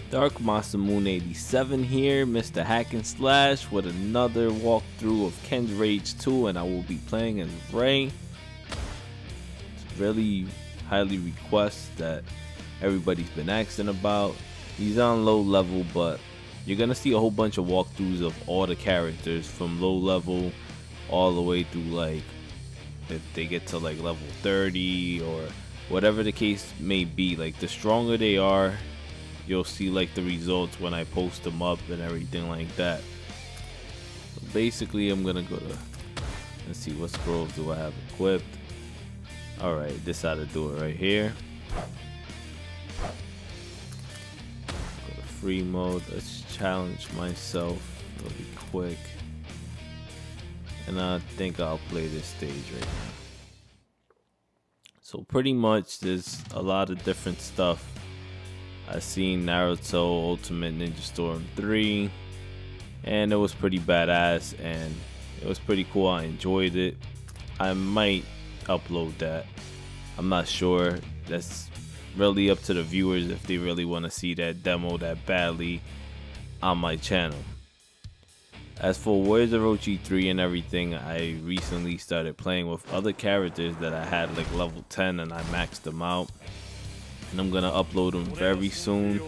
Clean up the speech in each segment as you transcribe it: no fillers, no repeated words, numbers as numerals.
Dark Masamune 87 here, Mr. Hack and Slash, with another walkthrough of Ken's Rage 2, and I will be playing as Ray. It's really highly requested that everybody's been asking about. He's on low level, but you're gonna see a whole bunch of walkthroughs of all the characters from low level all the way through, like, if they get to like level 30 or whatever the case may be. Like, the stronger they are, you'll see like the results when I post them up and everything like that. So basically, I'm gonna go to, let's see, what scrolls do I have equipped. Alright, this how to do it right here. Go to free mode. Let's challenge myself really quick, and I think I'll play this stage right now. So pretty much there's a lot of different stuff. I seen Naruto Ultimate Ninja Storm 3, and it was pretty badass and it was pretty cool. I enjoyed it. I might upload that. I'm not sure. That's really up to the viewers if they really want to see that demo that badly on my channel. As for Warriors of Orochi 3 and everything, I recently started playing with other characters that I had like level 10 and I maxed them out. And I'm gonna upload them very soon.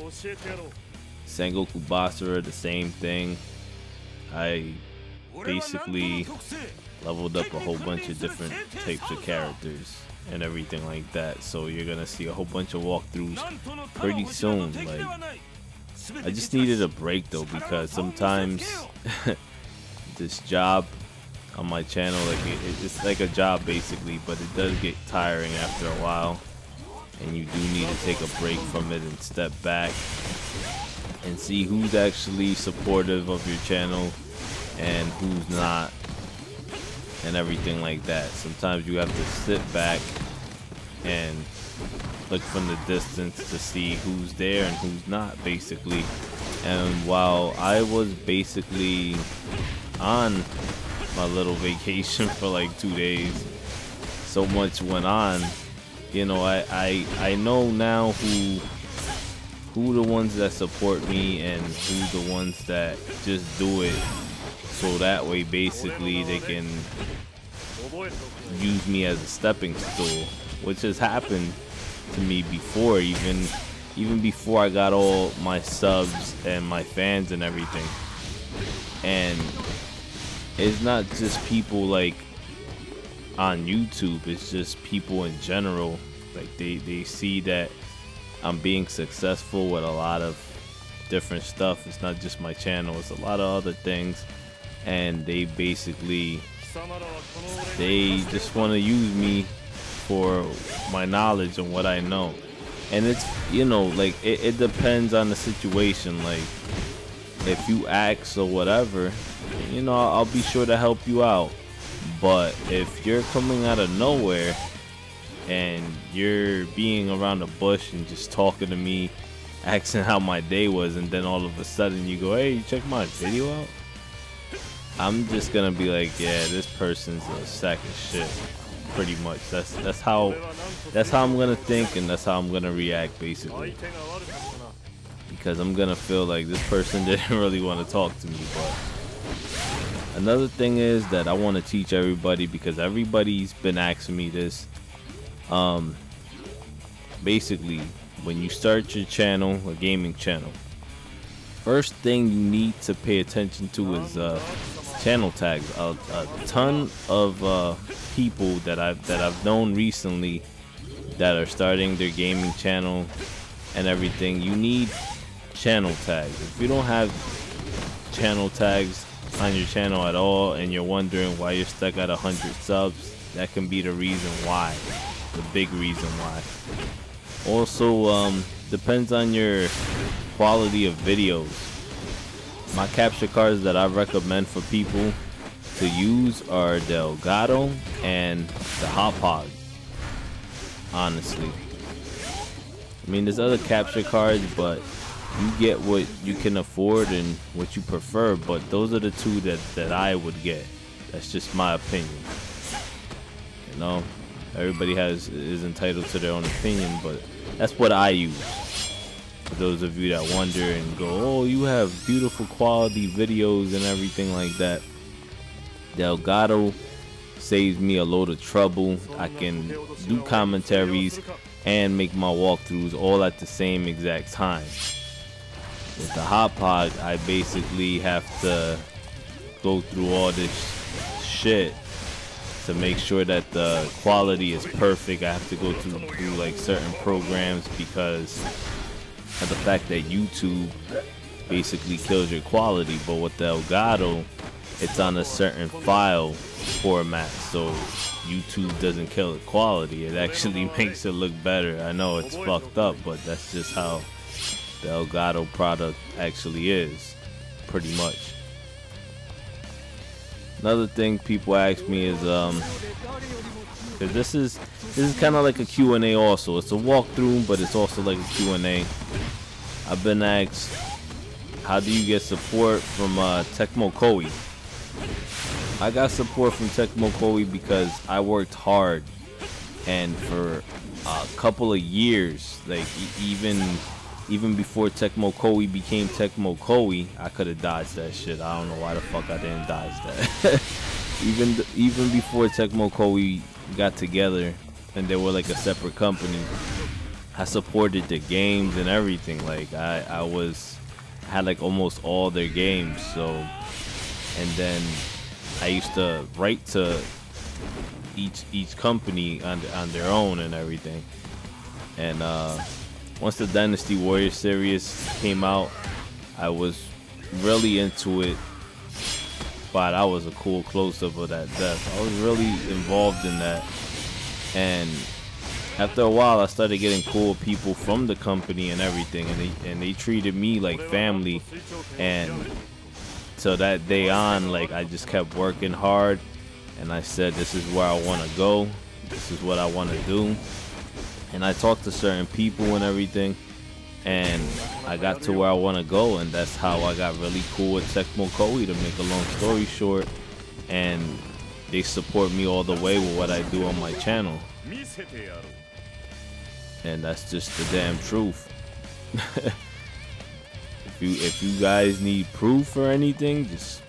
Sengoku Basara, the same thing. I basically leveled up a whole bunch of different types of characters and everything like that. So you're gonna see a whole bunch of walkthroughs pretty soon. Like, I just needed a break though, because sometimes this job on my channel, like it's like a job basically, but it does get tiring after a while, and you do need to take a break from it and step back and see who's actually supportive of your channel and who's not and everything like that. Sometimes you have to sit back and look from the distance to see who's there and who's not, basically. And while I was basically on my little vacation for like 2 days, so much went on. You know, I know now who the ones that support me and who the ones that just do it so that way basically they can use me as a stepping stool, which has happened to me before, even before I got all my subs and my fans and everything. And it's not just people like on YouTube, it's just people in general. Like they see that I'm being successful with a lot of different stuff. It's not just my channel, it's a lot of other things, and they basically just want to use me for my knowledge and what I know. And it's, you know, like it depends on the situation. Like, if you ask or whatever, you know, I'll be sure to help you out. But if you're coming out of nowhere and you're being around the bush and just talking to me, asking how my day was, and then all of a sudden you go, hey, you check my video out, I'm just gonna be like, yeah, this person's a sack of shit. Pretty much. That's how I'm gonna think, and that's how I'm gonna react basically, because I'm gonna feel like this person didn't really want to talk to me. But another thing is that I want to teach everybody, because everybody's been asking me this. Basically, when you start your channel, a gaming channel, first thing you need to pay attention to is channel tags. A ton of people that I've known recently that are starting their gaming channel and everything, you need channel tags. If you don't have channel tags on your channel at all and you're wondering why you're stuck at 100 subs, that can be the reason why, the big reason why. Also, depends on your quality of videos. My capture cards that I recommend for people to use are the Elgato and the Hot Pod. Honestly, I mean, there's other capture cards, but you get what you can afford and what you prefer. But those are the two that I would get. That's just my opinion. You know, everybody is entitled to their own opinion, but that's what I use. For those of you that wonder and go, oh, you have beautiful quality videos and everything like that, the Elgato saves me a load of trouble. I can do commentaries and make my walkthroughs all at the same exact time. With the Hotpod, I basically have to go through all this shit to make sure that the quality is perfect. I have to go through like certain programs because of the fact that YouTube basically kills your quality. But with the Elgato, it's on a certain file format, so YouTube doesn't kill the quality. It actually makes it look better. I know it's fucked up, but that's just how the Elgato product actually is, pretty much. Another thing people ask me is, cause this is kind of like a Q&A also. It's a walkthrough, but it's also like a Q&A. I've been asked, how do you get support from Tecmo Koei? I got support from Tecmo Koei because I worked hard, and for a couple of years, like even before Tecmo Koei became Tecmo Koei, I could have dodged that shit. I don't know why the fuck I didn't dodge that. even before Tecmo Koei got together and they were like a separate company, I supported the games and everything. Like I had like almost all their games. So, and then I used to write to each company on their own and everything. And once the Dynasty Warriors series came out, I was really into it. But I was a cool close-up of that death. I was really involved in that. And after a while, I started getting cool people from the company and everything, and they treated me like family. And so that day on, like, I just kept working hard, and I said, this is where I want to go. This is what I want to do. And I talked to certain people and everything, and I got to where I want to go, and that's how I got really cool with Tecmo Koei, to make a long story short. And they support me all the way with what I do on my channel. And that's just the damn truth. If you guys need proof or anything, just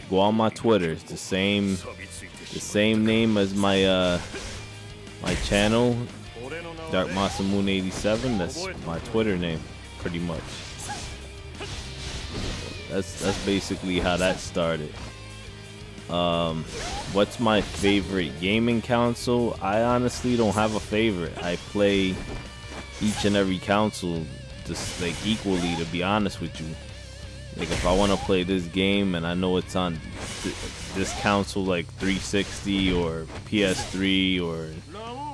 go on my Twitter. It's the same name as my my channel, Dark Masamune 87. That's my Twitter name, pretty much. That's basically how that started. What's my favorite gaming console? I honestly don't have a favorite. I play each and every console just like equally, to be honest with you. Like if I want to play this game and I know it's on this console, like 360 or PS3 or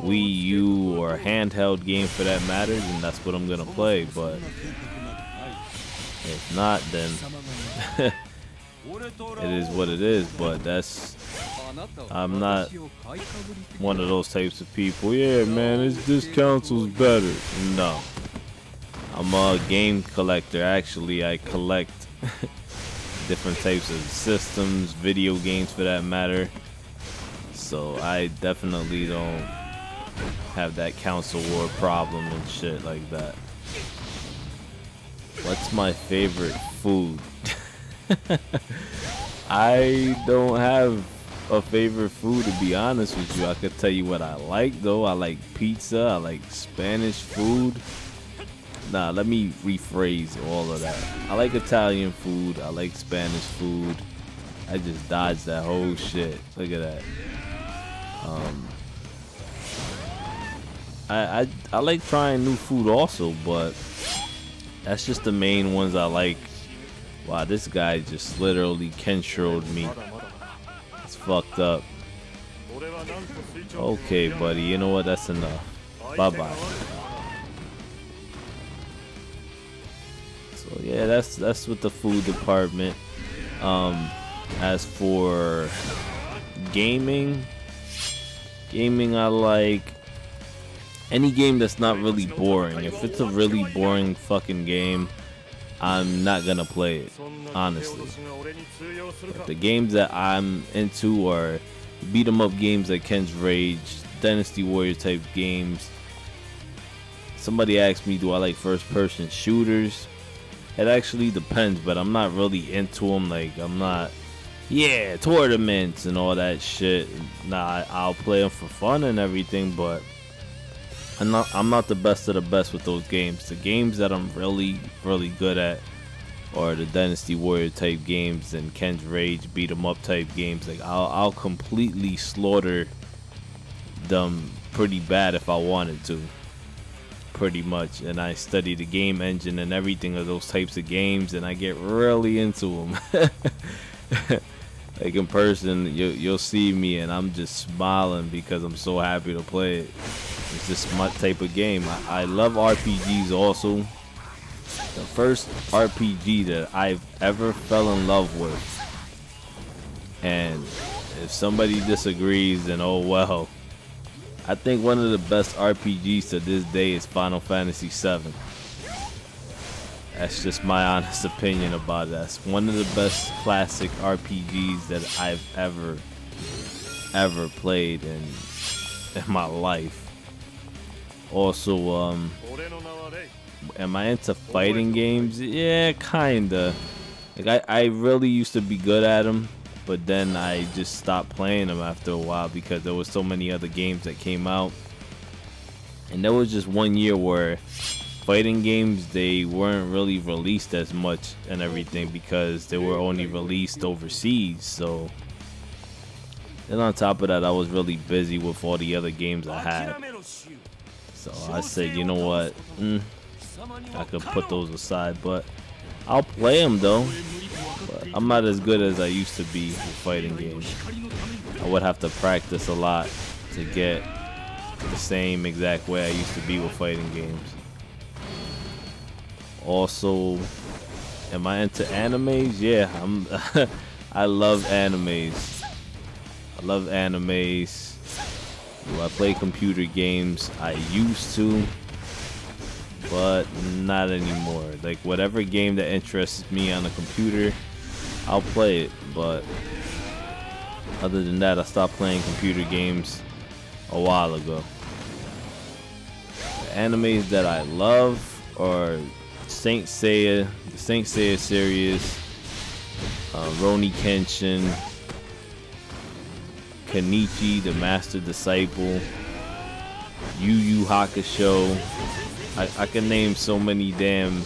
Wii U or a handheld game for that matter, then that's what I'm gonna play. But if not, then it is what it is. But I'm not one of those types of people. Yeah, man, this console's better. No, I'm a game collector. Actually, I collect different types of systems, video games for that matter. So I definitely don't have that console war problem and shit like that. What's my favorite food? I don't have a favorite food, to be honest with you. I could tell you what I like though. I like pizza, I like Spanish food. Nah, let me rephrase all of that. I like Italian food, I like Spanish food. I just dodged that whole shit. Look at that. I like trying new food also, but that's just the main ones I like. Wow, this guy just literally Kenshro'd me. It's fucked up. Okay, buddy, you know what? That's enough. Bye-bye. So yeah, that's with the food department. As for gaming, I like any game that's not really boring. If it's a really boring fucking game, I'm not gonna play it, honestly. But the games that I'm into are beat 'em up games like Ken's Rage, Dynasty Warrior type games. somebody asked me, do I like first-person shooters? It actually depends, but I'm not really into them. Like, I'm not, yeah, tournaments and all that shit. Nah, I'll play them for fun and everything, but I'm not the best of the best with those games. The games that I'm really good at are the Dynasty Warrior type games and Ken's Rage beat 'em up type games. Like, I'll completely slaughter them pretty bad if I wanted to, pretty much. And I study the game engine and everything of those types of games, and I get really into them. Like, in person, you'll see me and I'm just smiling because I'm so happy to play it. It's just my type of game. I love RPGs also. The first RPG that I've ever fell in love with, and if somebody disagrees, then oh well. I think one of the best RPGs to this day is Final Fantasy VII. That's just my honest opinion about it. That's one of the best classic RPGs that I've ever played in my life. Also, am I into fighting games? Yeah, kinda. Like, I really used to be good at them, but then I just stopped playing them after a while because there was so many other games that came out. And there was just one year where fighting games, they weren't really released as much and everything because they were only released overseas. So then on top of that, I was really busy with all the other games I had. So I said, you know what, I could put those aside, but I'll play them though. But I'm not as good as I used to be with fighting games. I would have to practice a lot to get the same exact way I used to be with fighting games. Also, am I into animes? Yeah, I love animes. I love animes. Do I play computer games? I used to, but not anymore. Like, whatever game that interests me on the computer, I'll play it. But other than that, I stopped playing computer games a while ago. The animes that I love are Saint Seiya, the Saint Seiya series, Roni Kenshin, Kenichi, the Master Disciple, Yu Yu Hakusho. I can name so many damn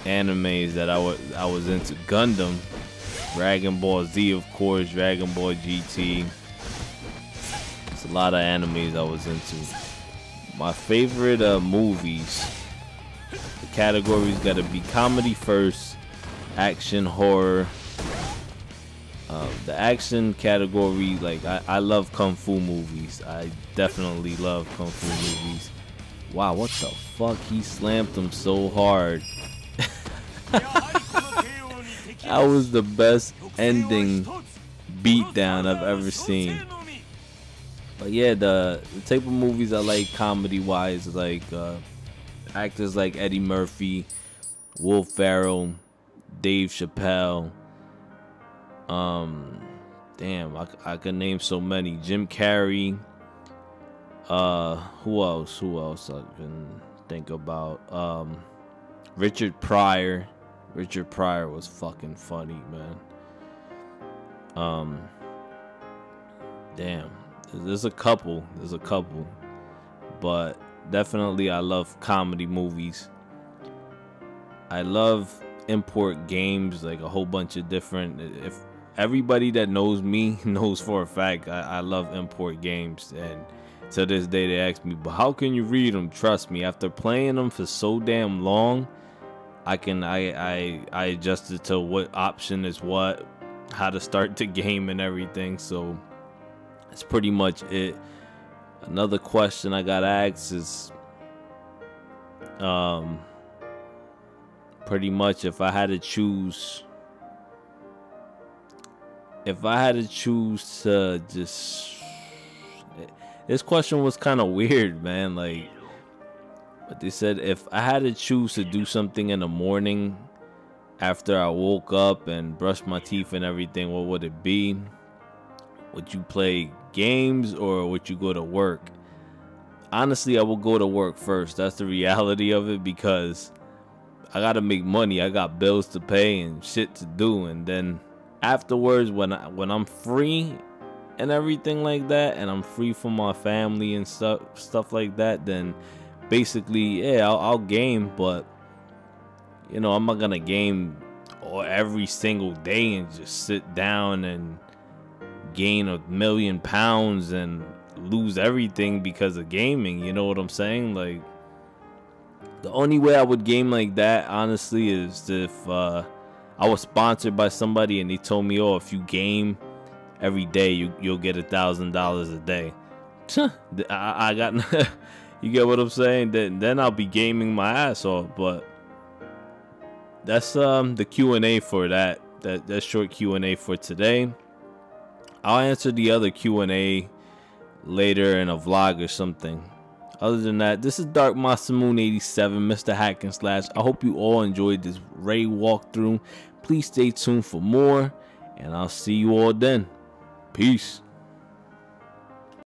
animes that I was into. Gundam, Dragon Ball Z, of course, Dragon Ball GT. It's a lot of animes I was into. My favorite movies, the categories gotta be comedy first, action, horror. The action category, like, I love kung fu movies. I definitely love kung fu movies. Wow, what the fuck? He slammed him so hard. That was the best ending beatdown I've ever seen. But yeah, the type of movies I like comedy wise, like actors like Eddie Murphy, Will Ferrell, Dave Chappelle. Damn, I can name so many. Jim Carrey. Who else I can think about? Richard Pryor. Richard Pryor was fucking funny, man. Damn, there's a couple, but definitely I love comedy movies. I love import games, like a whole bunch of different. If everybody that knows me knows for a fact I love import games, and to this day they ask me, but how can you read them? Trust me, after playing them for so damn long, I adjusted to what option is what, how to start the game and everything. So that's pretty much it. Another question I got asked is pretty much if I had to choose to just, this question was kind of weird, man. Like, but they said if I had to choose to do something in the morning after I woke up and brushed my teeth and everything, what would it be? Would you play games or would you go to work? honestly, I will go to work first. That's the reality of it, because I gotta make money. I got bills to pay and shit to do, and then afterwards, when I'm free and everything like that, and I'm free from my family and stuff like that, then basically, yeah, I'll game. But you know, I'm not gonna game or every single day and just sit down and gain 1,000,000 pounds and lose everything because of gaming. You know what I'm saying? Like, the only way I would game like that, honestly, is if I was sponsored by somebody and they told me, oh, if you game every day, you'll get $1,000 a day. I got you get what I'm saying? Then I'll be gaming my ass off. But that's the Q&A for that short Q&A for today. I'll answer the other Q&A later in a vlog or something. Other than that, this is Dark Masamoon 87, Mr. Hack and Slash. I hope you all enjoyed this raid walkthrough. Please stay tuned for more, and I'll see you all then. Peace.